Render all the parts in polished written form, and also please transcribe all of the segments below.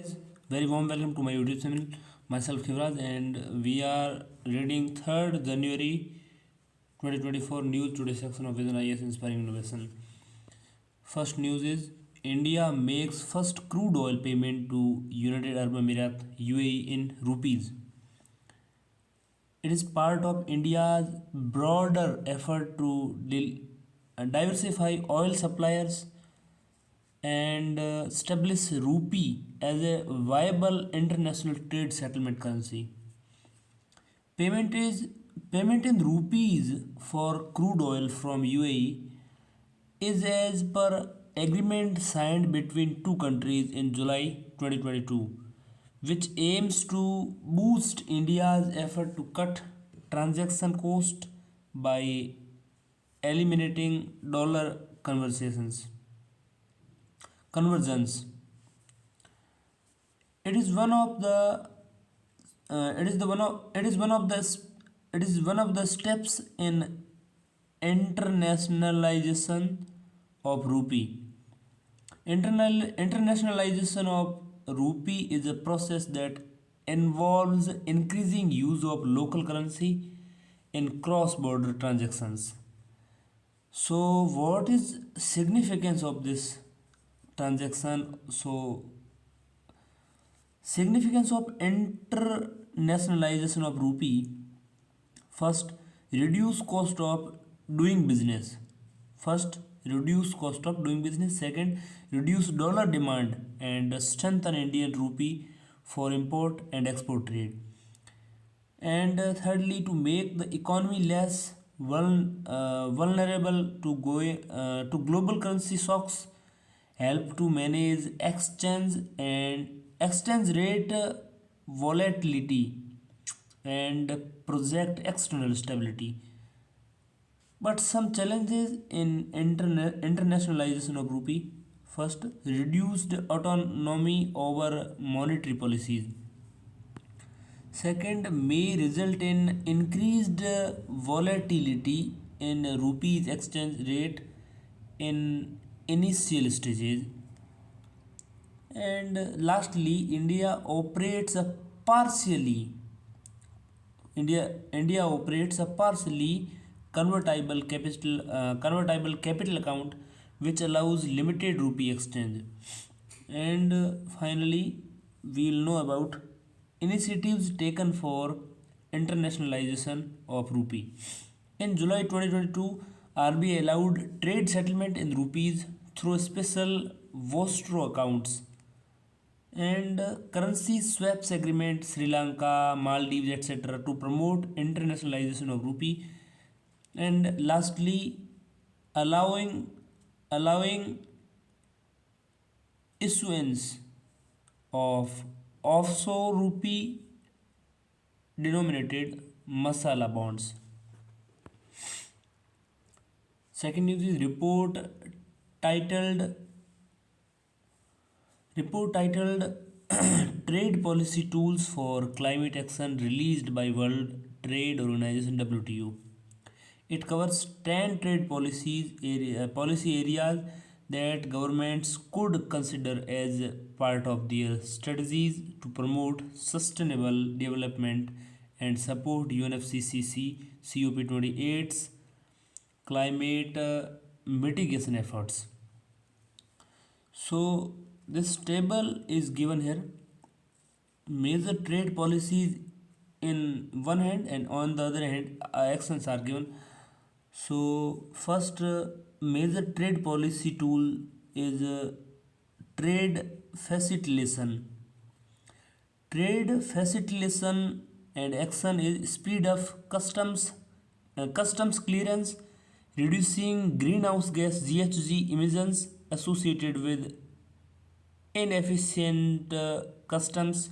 Very warm welcome to my YouTube channel. Myself Khivraj, and we are reading 3rd January 2024 news today section of Vision IS Inspiring Innovation. First news is India makes first crude oil payment to United Arab Emirates UAE in rupees. It is part of India's broader effort to diversify oil suppliers and establish rupee as a viable international trade settlement currency. Payment is Payment in rupees for crude oil from UAE is as per agreement signed between two countries in July 2022, which aims to boost India's effort to cut transaction cost by eliminating dollar conversions. It is one of the it is the one of it is one of the s- it is one of the steps in internationalization of rupee. Internationalization of rupee is a process that involves increasing use of local currency in cross-border transactions. So, what is significance of this transaction? Significance of internationalization of rupee. First, reduce cost of doing business. First, reduce cost of doing business. Second, reduce dollar demand and strengthen Indian rupee for import and export trade. And thirdly, to make the economy less vulnerable to global currency shocks, help to manage exchange rate volatility and project external stability. But some challenges in internationalization of rupee. First, reduced autonomy over monetary policies. Second, may result in increased volatility in rupees exchange rate in initial stages. And lastly, partially India operates a partially convertible capital account which allows limited rupee exchange. And finally, we'll know about initiatives taken for internationalization of rupee. In July 2022, RBI allowed trade settlement in rupees through special Vostro accounts and currency swaps agreement Sri Lanka, Maldives, etc. to promote internationalization of rupee. And lastly, allowing allowing issuance of offshore rupee denominated masala bonds. Second news is titled report titled Trade Policy Tools for Climate Action released by World Trade Organization WTO. It covers 10 policy areas that governments could consider as part of their strategies to promote sustainable development and support UNFCCC COP28's climate mitigation efforts. So, this table is given here. Major trade policies in one hand, and on the other hand actions are given. So first, major trade policy tool is trade facilitation. Trade facilitation and action is speed of customs clearance, reducing greenhouse gas GHG emissions associated with inefficient customs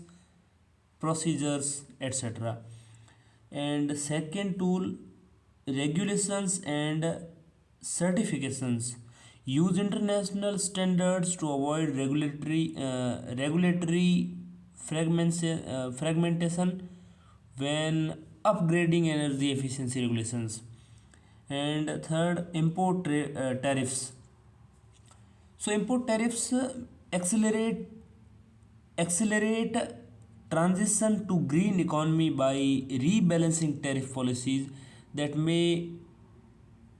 procedures, etc. And second tool, regulations and certifications. Use international standards to avoid regulatory fragmentation when upgrading energy efficiency regulations. And third, tariffs. So import tariffs accelerate accelerate transition to green economy by rebalancing tariff policies that may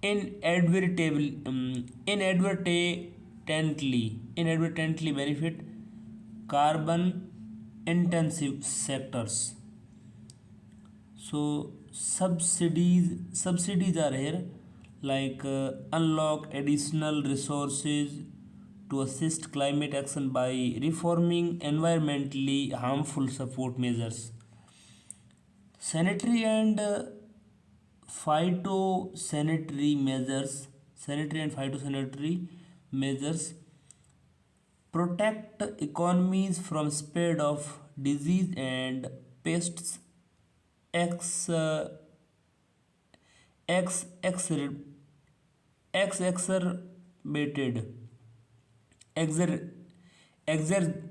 inadvertently benefit carbon intensive sectors. So subsidies are here, like unlock additional resources to assist climate action by reforming environmentally harmful support measures. Sanitary and phytosanitary measures sanitary and phytosanitary measures protect economies from spread of disease and pests. Ex, ex, exer, exacerbated exer, exer,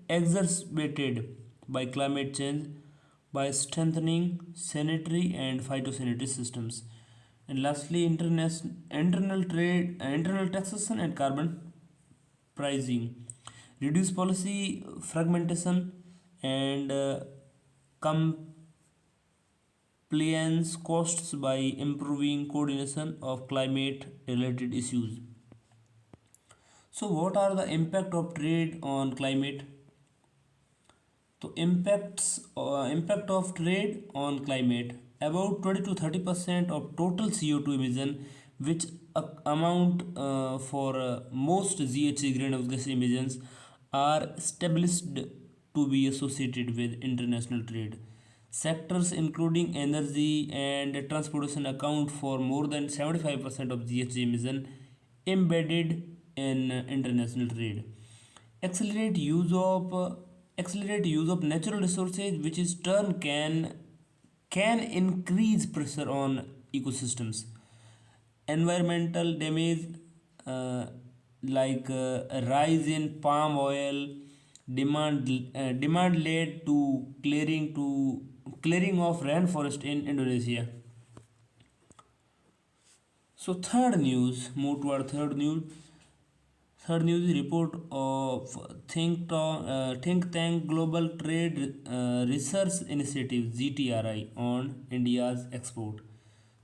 exacerbated by climate change by strengthening sanitary and phytosanitary systems. And lastly, internal trade, internal taxation and carbon pricing, reduce policy fragmentation and compliance costs by improving coordination of climate related issues. So what are the impact of trade on climate? So impact of trade on climate, about 20 to 30% of total CO2 emission, which amount for most GHG greenhouse gas emissions, are established to be associated with international trade. Sectors including energy and transportation account for more than 75% of GHG emission embedded in international trade. Accelerate use of accelerate use of natural resources, which is turn can increase pressure on ecosystems. Environmental damage, uh, like a rise in palm oil demand led to clearing of rainforest in Indonesia. So third news, move to our third news. Third news is report of think tank Global Trade Research Initiative (GTRI) on India's export.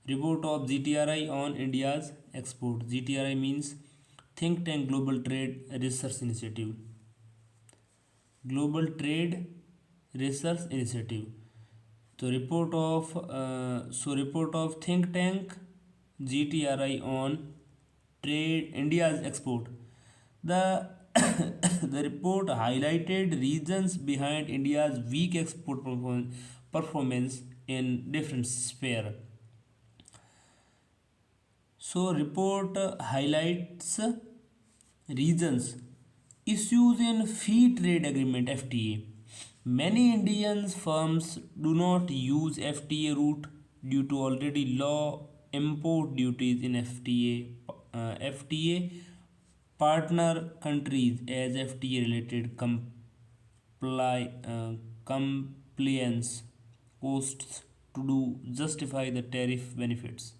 Report of GTRI on India's export. GTRI means Think Tank Global Trade Research Initiative. Global Trade Research Initiative. Report of think tank GTRI on trade India's export. The the report highlighted reasons behind India's weak export performance in different sphere. So report highlights reasons, issues in free trade agreement FTA. Many Indian firms do not use FTA route due to already low import duties in FTA. FTA partner countries as FTA related compliance costs to do justify the tariff benefits.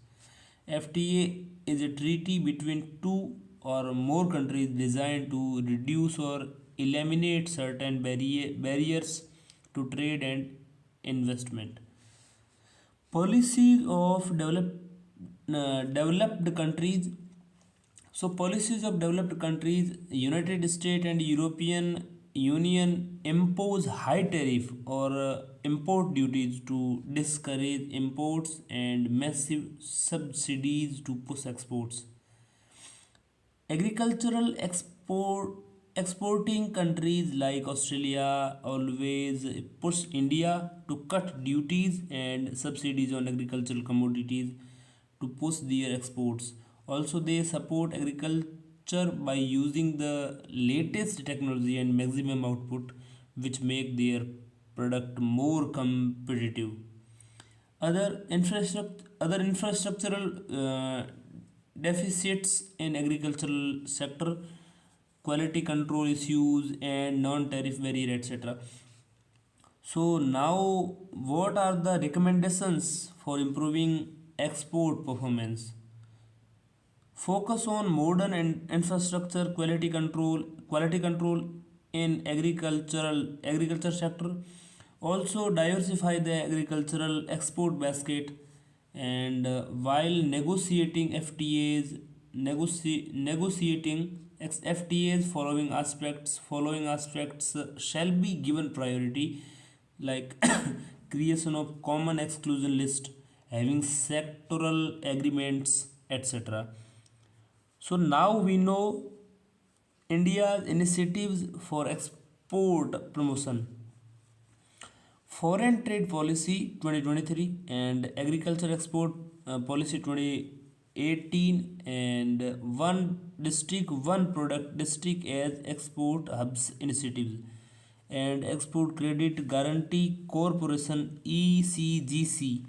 FTA is a treaty between two or more countries designed to reduce or eliminate certain barriers to trade and investment. Policies of developed countries. So policies of developed countries, United States and European Union impose high tariff or import duties to discourage imports and massive subsidies to push exports. Agricultural exporting countries like Australia always push India to cut duties and subsidies on agricultural commodities to push their exports. Also, they support agriculture by using the latest technology and maximum output, which make their product more competitive. Other infrastructural deficits in agricultural sector, quality control issues and non-tariff barrier, etc. So now, what are the recommendations for improving export performance? Focus on modern and infrastructure, quality control in agriculture sector. Also diversify the agricultural export basket, and while negotiating FTAs, negotiating FTAs, following aspects shall be given priority, like creation of common exclusion list, having sectoral agreements, etc. So now we know India's initiatives for export promotion, foreign trade policy 2023, and agriculture export policy 2018, and one district one product district as export hubs initiatives, and export credit guarantee corporation ECGC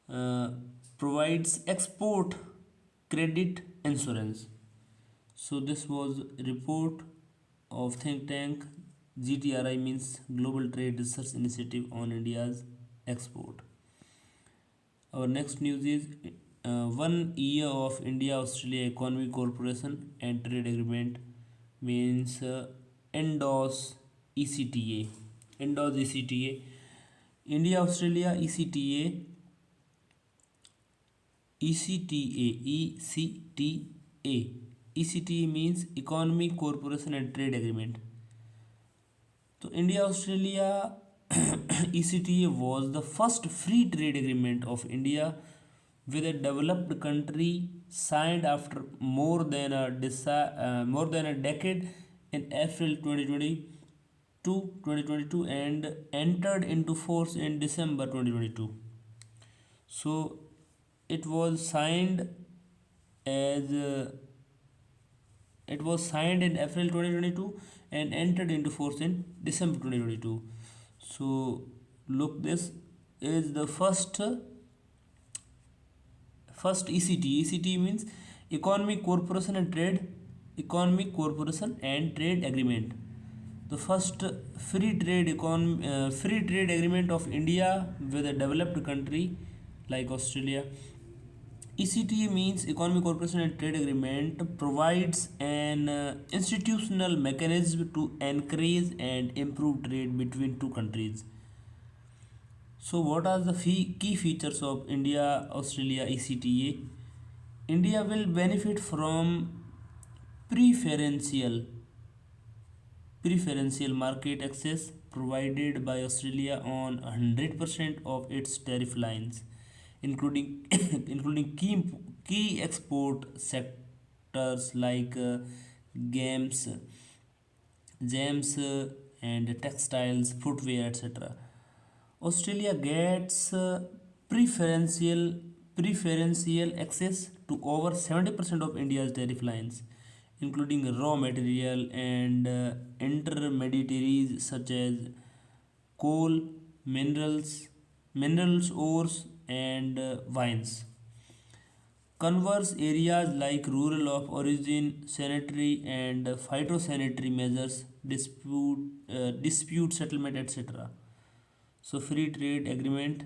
uh, provides export credit insurance. So this was a report of think tank GTRI, means Global Trade Research Initiative, on India's export. Our next news is 1 year of India Australia Economic Cooperation and Trade Agreement, means endorse ECTA. Endorse ECTA. India Australia ECTA means Economic Cooperation and Trade Agreement. So India Australia ECTA was the first free trade agreement of India with a developed country, signed after more than a decade in April 2022 and entered into force in December 2022. So it was signed as it was signed in April 2022 and entered into force in December 2022. So look, this is the first ECT. ECT means Economic Cooperation and Trade Agreement. The first free trade agreement of India with a developed country like Australia. ECTA means Economic Cooperation and Trade Agreement provides an institutional mechanism to encourage and improve trade between two countries. So, what are the key features of India Australia ECTA? India will benefit from preferential preferential market access provided by Australia on 100% of its tariff lines, including including key export sectors like games, gems, and textiles, footwear, etc. Australia gets preferential access to over 70% of India's tariff lines, including raw material and intermediaries such as coal, minerals, ores, and wines. Converse, areas like rural of origin, sanitary and phytosanitary measures, dispute settlement, etc. So, free trade agreement.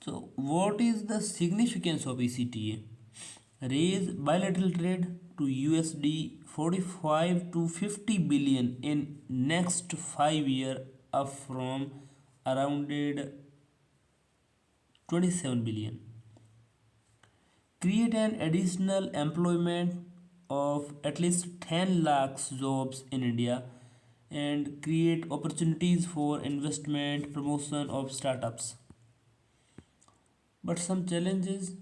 So, what is the significance of ECTA? Raise bilateral trade to USD 45 to 50 billion in next 5 year, up from around 27 billion. Create an additional employment of at least 10 lakhs jobs in India, and create opportunities for investment, promotion of startups. But some challenges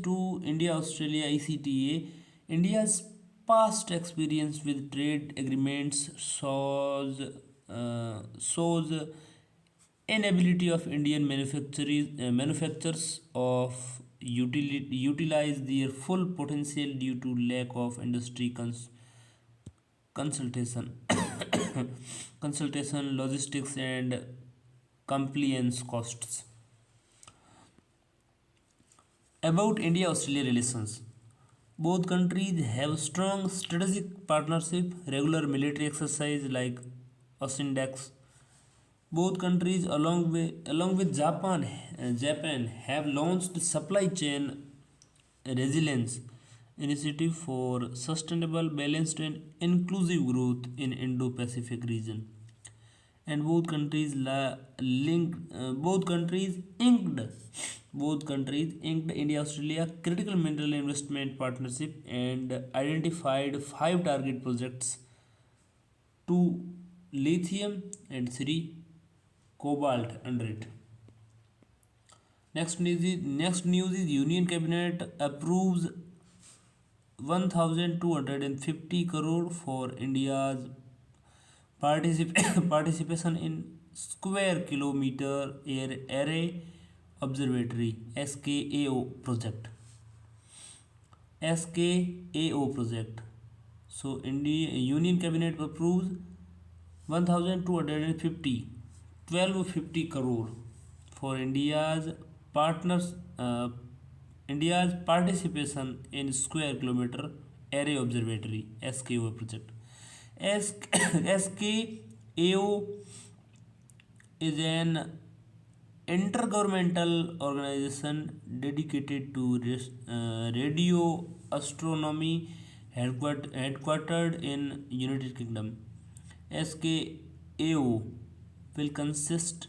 to India Australia ECTA. India's past experience with trade agreements shows inability of Indian manufacturers of utilize their full potential due to lack of industry consultation, logistics, and compliance costs. About India Australia relations, both countries have strong strategic partnership, regular military exercise like AUSINDEX. Both countries, along with Japan, have launched supply chain resilience initiative for sustainable, balanced, and inclusive growth in Indo-Pacific region. And both countries inked India Australia critical mineral investment partnership and identified five target projects: two lithium and three cobalt under it. Next news is Union Cabinet approves 1,250 crore for India's participation in Square Kilometer Array Observatory SKAO project. So India Union Cabinet approves 1,250 1250 crore for partners uh, India's participation in Square Kilometer Array Observatory SKO project. SKAO is an intergovernmental organization dedicated to radio astronomy headquartered in United Kingdom. SKAO will consist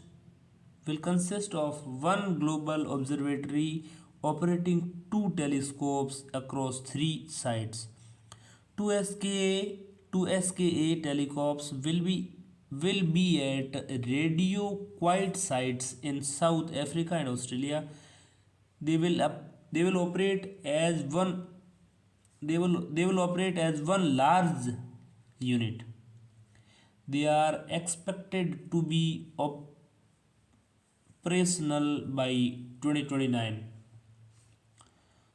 will consist of one global observatory operating two telescopes across three sites. Two SKA two SKA telescopes will be at radio quiet sites in South Africa and Australia. They will operate as one they will operate as one large unit. They are expected to be operational by 2029.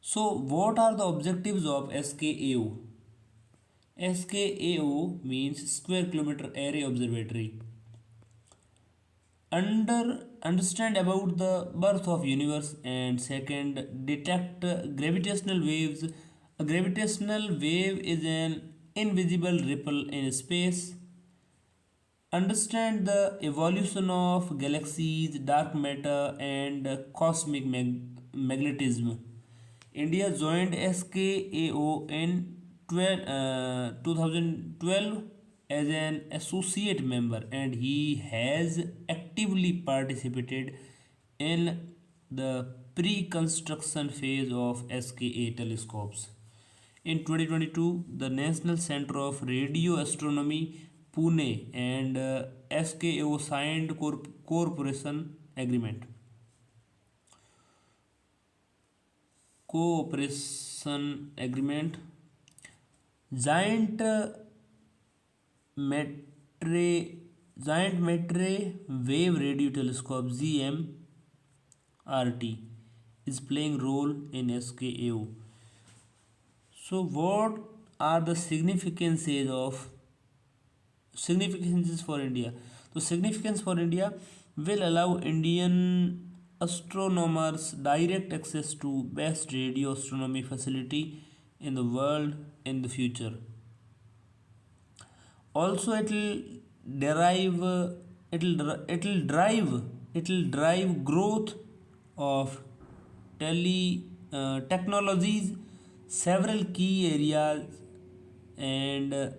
So what are the objectives of SKAO? SKAO means Square Kilometer Array Observatory. Understand about the birth of universe, and second, detect gravitational waves. A gravitational wave is an invisible ripple in space. Understand the evolution of galaxies, dark matter, and cosmic magnetism. India joined SKAO in 2012 as an associate member, and he has actively participated in the pre-construction phase of SKA telescopes. In 2022, the National Center of Radio Astronomy, Pune, and SKO signed cooperation agreement. Cooperation agreement. Giant Metre Giant Metre Wave Radio Telescope GMRT is playing role in SKAO. So what are the significances for India? So significance for India will allow Indian astronomers direct access to best radio astronomy facility in the world in the future. Also, derive it'll drive growth of technologies, several key areas, and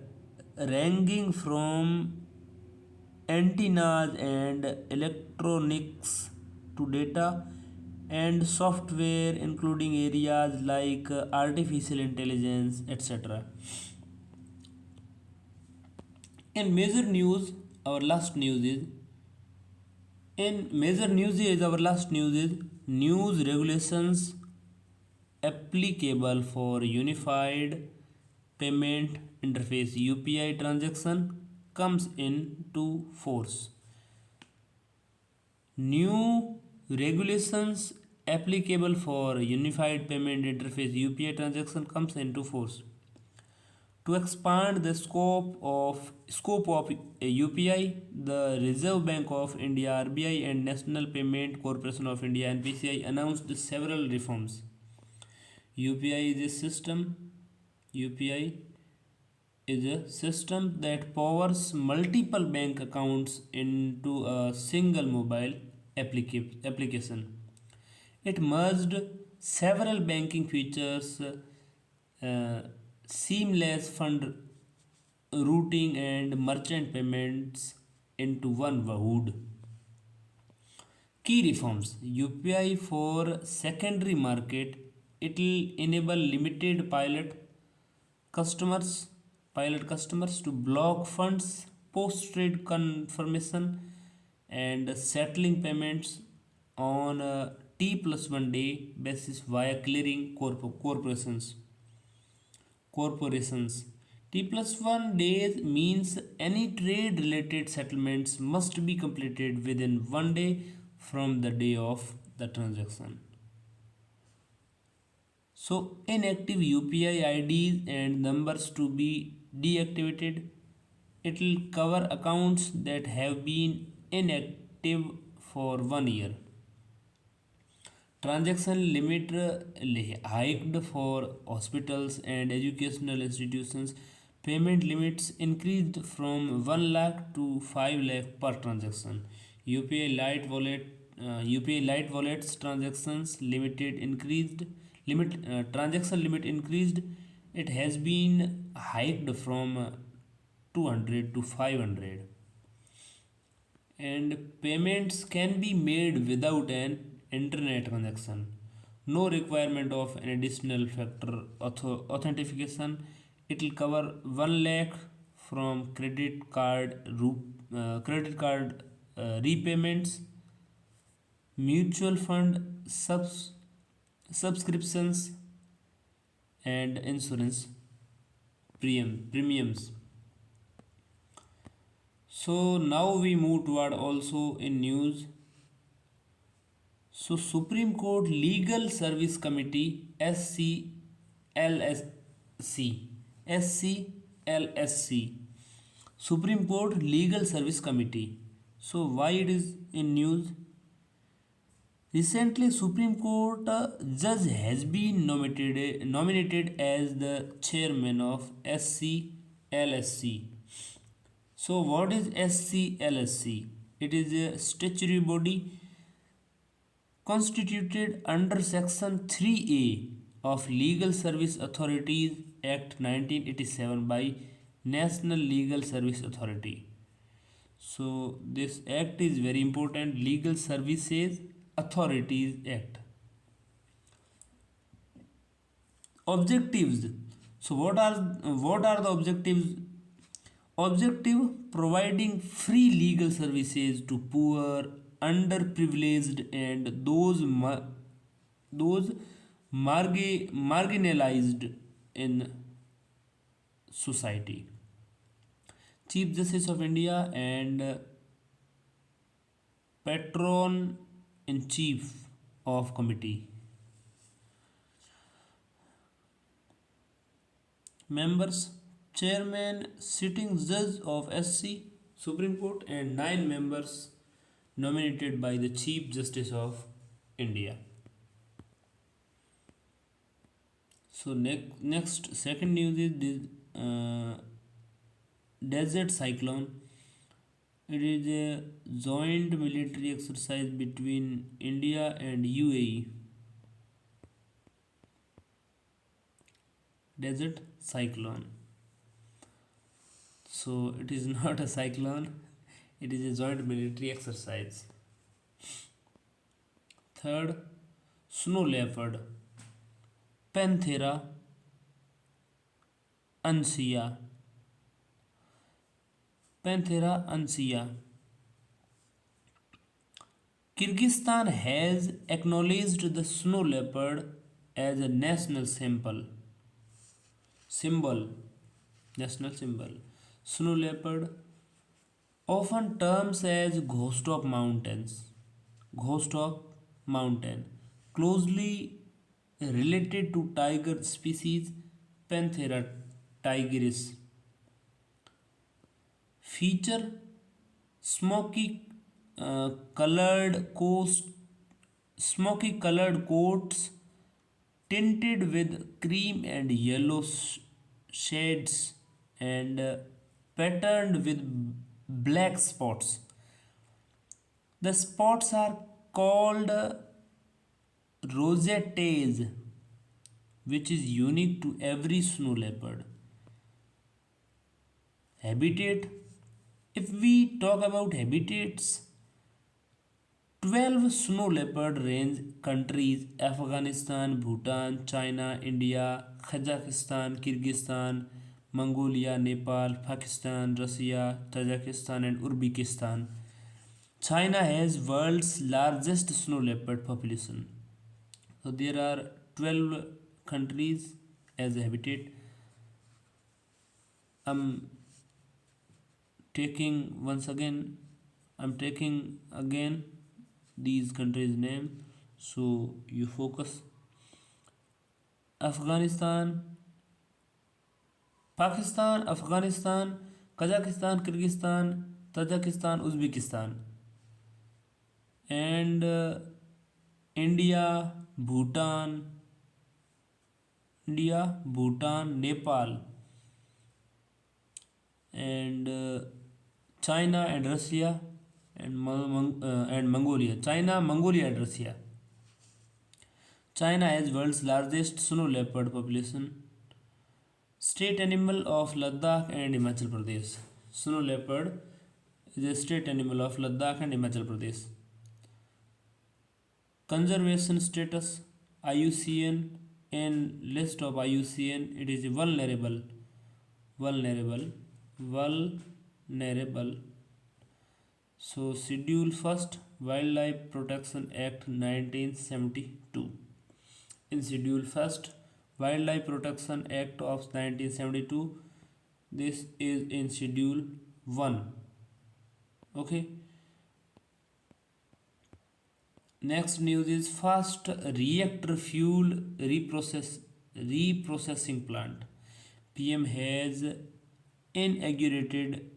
ranging from antennas and electronics to data and software, including areas like artificial intelligence, etc. In major news, our last news is in major news is our last news is news regulations applicable for unified payment interface UPI transaction comes into force. New regulations applicable for unified payment interface UPI transaction comes into force. To expand the scope of UPI, the Reserve Bank of India (RBI) and National Payment Corporation of India (NPCI) announced several reforms. UPI is a system. UPI is a system that powers multiple bank accounts into a single mobile application. It merged several banking features, seamless fund routing, and merchant payments into one hood. Key reforms: UPI for secondary market. It will enable limited customers customers to block funds, post trade confirmation, and settling payments on a T plus 1 day basis via clearing corporations. T plus 1 days means any trade related settlements must be completed within 1 day from the day of the transaction. So, inactive UPI IDs and numbers to be deactivated. It will cover accounts that have been inactive for 1 year. Transaction limit hiked for hospitals and educational institutions. Payment limits increased from 1 lakh to 5 lakh per transaction. UPI Lite wallets transactions limited increased limit transaction limit increased. It has been hiked from 200 to 500, and payments can be made without an internet connection. No requirement of an additional factor authentication. It will cover 1 lakh from credit card repayments, mutual fund subscriptions, and insurance premiums. So now we move toward also in news. So Supreme Court Legal Service Committee SCLSC Supreme Court Legal Service Committee. So why it is in news? Recently, Supreme Court judge has been nominated as the chairman of SCLSC. So, what is SCLSC? It is a statutory body constituted under Section 3A of Legal Service Authorities Act 1987 by National Legal Service Authority. So, this act is very important. Legal Services Authorities Act. Objectives. So, what are the objectives? Objective: providing free legal services to poor, underprivileged, and those marginalized in society. Chief Justice of India and Patron in Chief of Committee. Members: Chairman, sitting judge of SC Supreme Court, and 9 members nominated by the Chief Justice of India. So next second news is this desert cyclone. It is a joint military exercise between India and UAE. Desert cyclone. So it is not a cyclone, it is a joint military exercise. Third, snow leopard, Panthera ansia. Panthera ansia. Kyrgyzstan has acknowledged the snow leopard as a symbol, national symbol. Snow leopard, often terms as ghost of mountain, closely related to tiger species Panthera tigris, feature smoky colored coast smoky colored coats tinted with cream and yellow shades, and patterned with black spots. The spots are called rosettes, which is unique to every snow leopard. Habitat. If we talk about habitats, 12 snow leopard range countries Afghanistan, Bhutan, China, India, Kazakhstan, Kyrgyzstan, Mongolia, Nepal, Pakistan, Russia, Tajikistan, and Uzbekistan. China has world's largest snow leopard population. So there are 12 countries as a habitat. I'm taking once again I'm taking again these countries name, so you focus. Afghanistan, Pakistan, Afghanistan, Kazakhstan, Kyrgyzstan, Tajikistan, Uzbekistan, and India, Bhutan, Nepal, and China and Russia, and Mongolia. China, Mongolia, and Russia. China has world's largest snow leopard population. State animal of Ladakh and Himachal Pradesh. Snow leopard is a state animal of Ladakh and Himachal Pradesh. Conservation status IUCN. In list of IUCN, it is vulnerable, vulnerable. So Schedule First, Wildlife Protection Act 1972. In Schedule First, Wildlife Protection Act of 1972, this is in Schedule 1. Okay. Next news is fast reactor fuel reprocessing plant. PM has inaugurated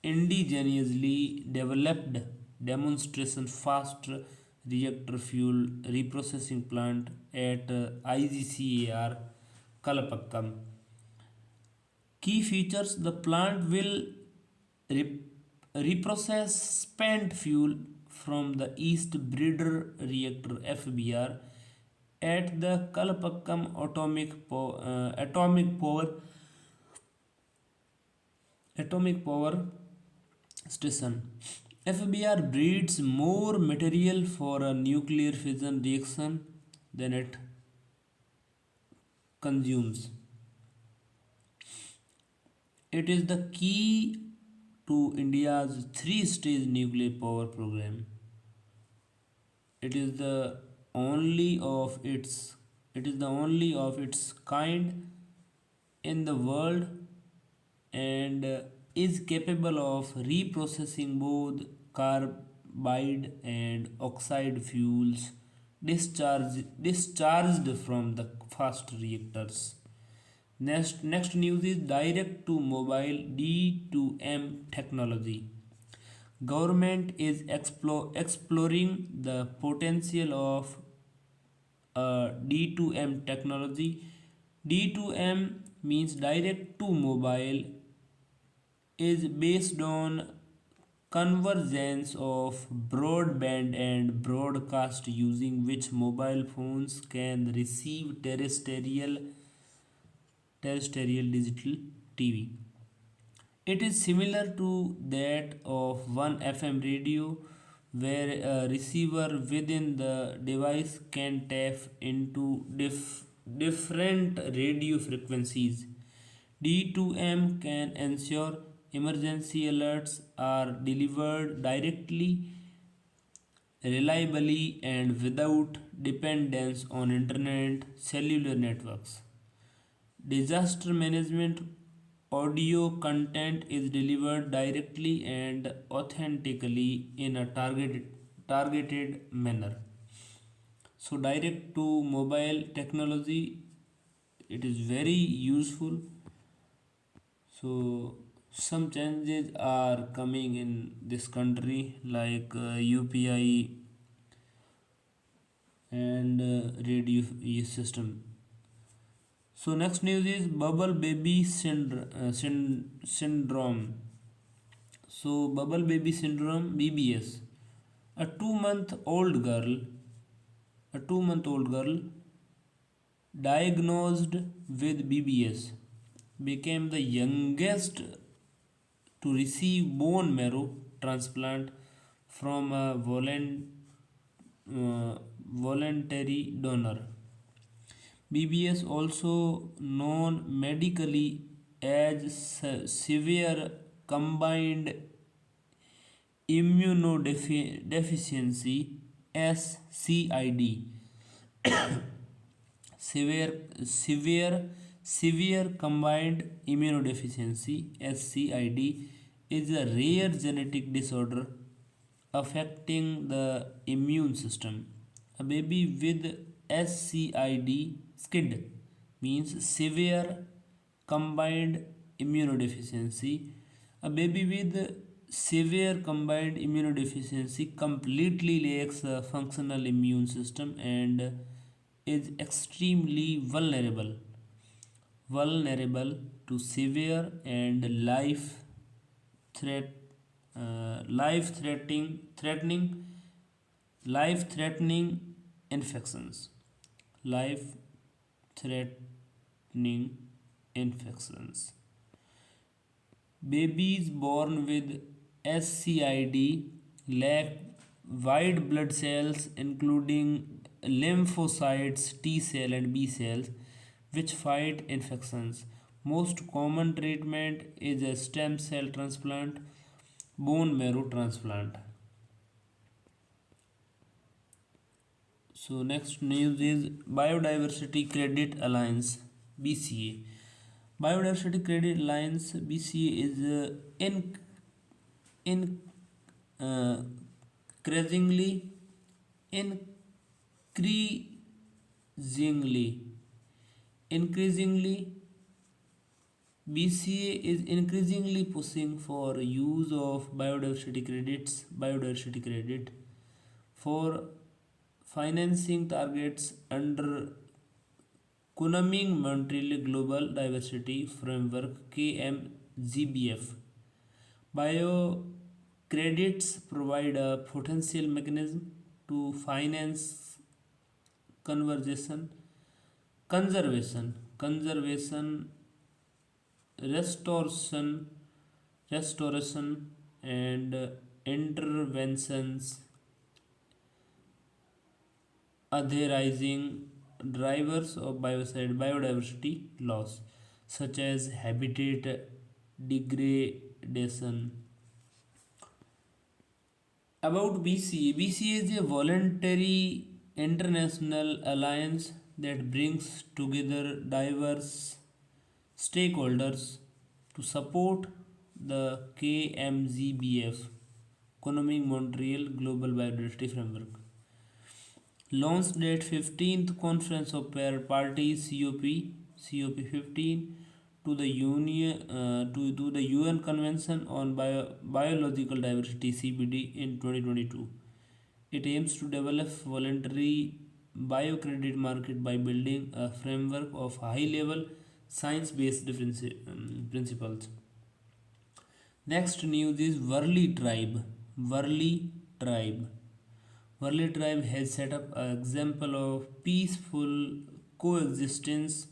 indigenously developed demonstration fast reactor fuel reprocessing plant at IGCAR Kalapakkam. Key features: the plant will reprocess spent fuel from the East Breeder Reactor FBR at the Kalapakkam atomic power station. FBR breeds more material for a nuclear fission reaction than it consumes. It is the key to India's three-stage nuclear power program. It is the only of its kind in the world, and is capable of reprocessing both carbide and oxide fuels discharged from the fast reactors. Next news is direct to mobile D2M technology. Government is exploring the potential of D2M technology. D2M means direct to mobile, is based on convergence of broadband and broadcast, using which mobile phones can receive terrestrial digital TV. It is similar to that of one FM radio, where a receiver within the device can tap into different radio frequencies. D2M can ensure emergency alerts are delivered directly, reliably, and without dependence on internet cellular networks. Disaster management: audio content is delivered directly and authentically in a targeted manner. So direct to mobile technology, it is very useful. So some changes are coming in this country, like UPI and radio system. So next news is bubble baby syndrome. So bubble baby syndrome (BBS). A 2 month old girl, a 2 month old girl diagnosed with BBS became the youngest to receive bone marrow transplant from a voluntary donor. BBS, also known medically as severe combined immunodeficiency (SCID), severe combined immunodeficiency (SCID) is a rare genetic disorder affecting the immune system. A baby with SCID SCID means severe combined immunodeficiency. A baby with severe combined immunodeficiency completely lacks a functional immune system and is extremely vulnerable to severe and threat, life threatening infections. Life threatening infections. Babies born with SCID lack white blood cells, including lymphocytes, T cell, and B cells, which fight infections. Most common treatment is a stem cell transplant, bone marrow transplant. So next news is Biodiversity Credit Alliance (BCA). Biodiversity Credit Alliance (BCA) is in uh, increasingly increasingly increasingly BCA is increasingly pushing for use of biodiversity credit for financing targets under Kunming Montreal Global Diversity Framework (KMGBF). Bio credits provide a potential mechanism to finance conservation, conservation, restoration, and interventions authorizing drivers of biodiversity loss, such as habitat degradation. About BCA, BCA is a voluntary international alliance that brings together diverse stakeholders to support the KMZBF, Economic Montreal Global Biodiversity Framework. Launched at 15th Conference of Parties COP 15 to the to the UN Convention on Biological Diversity (CBD) in 2022. It aims to develop voluntary biocredit market by building a framework of high-level science-based principles. Next news is Worli Tribe. Worli Tribe. Worli Tribe has set up an example of peaceful coexistence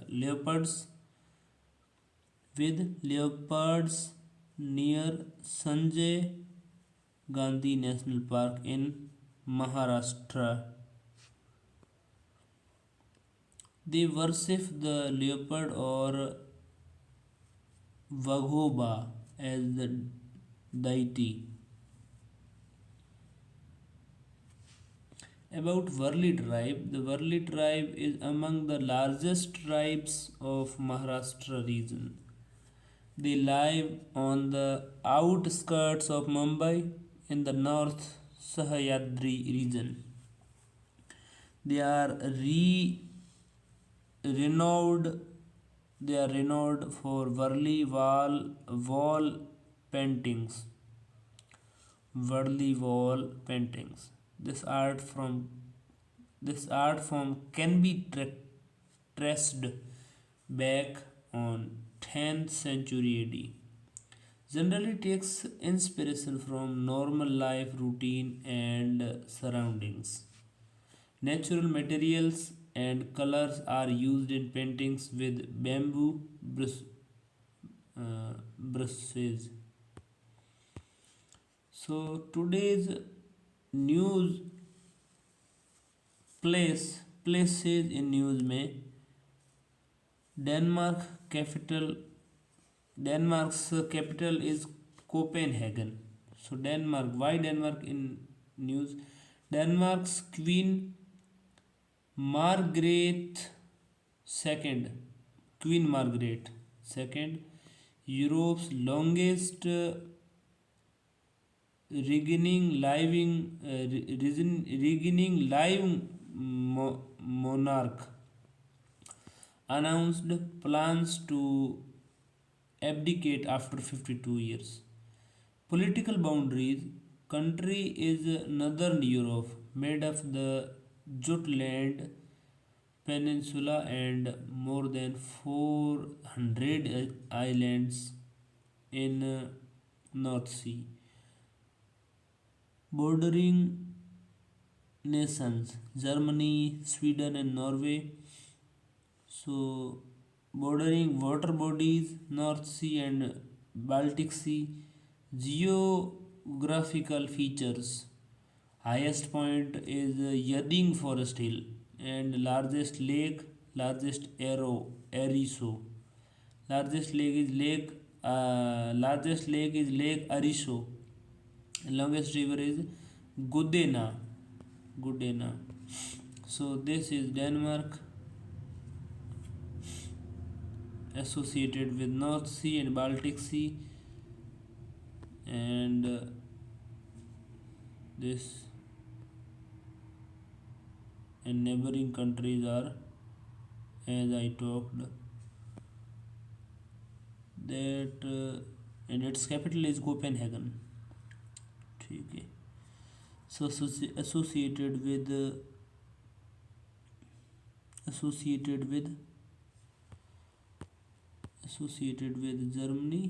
leopards with leopards near Sanjay Gandhi National Park in Maharashtra. They worship the leopard or Vaghoba as the deity. About Worli tribe, the Worli tribe is among the largest tribes of Maharashtra region. They live on the outskirts of Mumbai in the North Sahyadri region. They are renowned. They are renowned for Worli wall paintings. Worli wall paintings. This art form can be traced back on 10th century AD. Generally takes inspiration from normal life routine and surroundings. Natural materials and colors are used in paintings with bamboo brushes. So today's news places in news में Denmark capital Denmark's capital is Copenhagen. So Denmark, why Denmark in news? Denmark's Queen Margaret II, Queen Margaret II, Europe's longest reigning living monarch, announced plans to abdicate after 52 years. Political boundaries: country is northern Europe, made of the Jutland Peninsula and more than 400 islands in North Sea. Bordering nations: Germany, Sweden, and Norway. So, bordering water bodies: North Sea and Baltic Sea. Geographical features: highest point is Yading Forest Hill, and largest Ariso. Largest lake is Lake Ariso. Longest river is Gudena. Gudena. So this is Denmark, associated with North Sea and Baltic Sea, and this and neighboring countries are, as I talked, that and its capital is Copenhagen. ठीक है. So associated with Germany,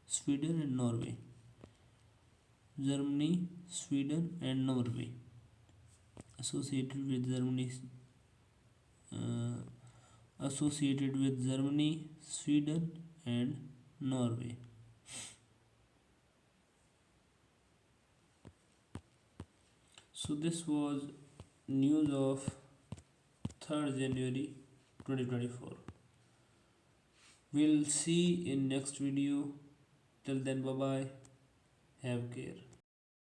Sweden and Norway. Germany, Sweden and Norway. Associated with Germany, Sweden and Norway. So this was news of 3rd January 2024. We'll see in next video. Till then, bye bye. Have care.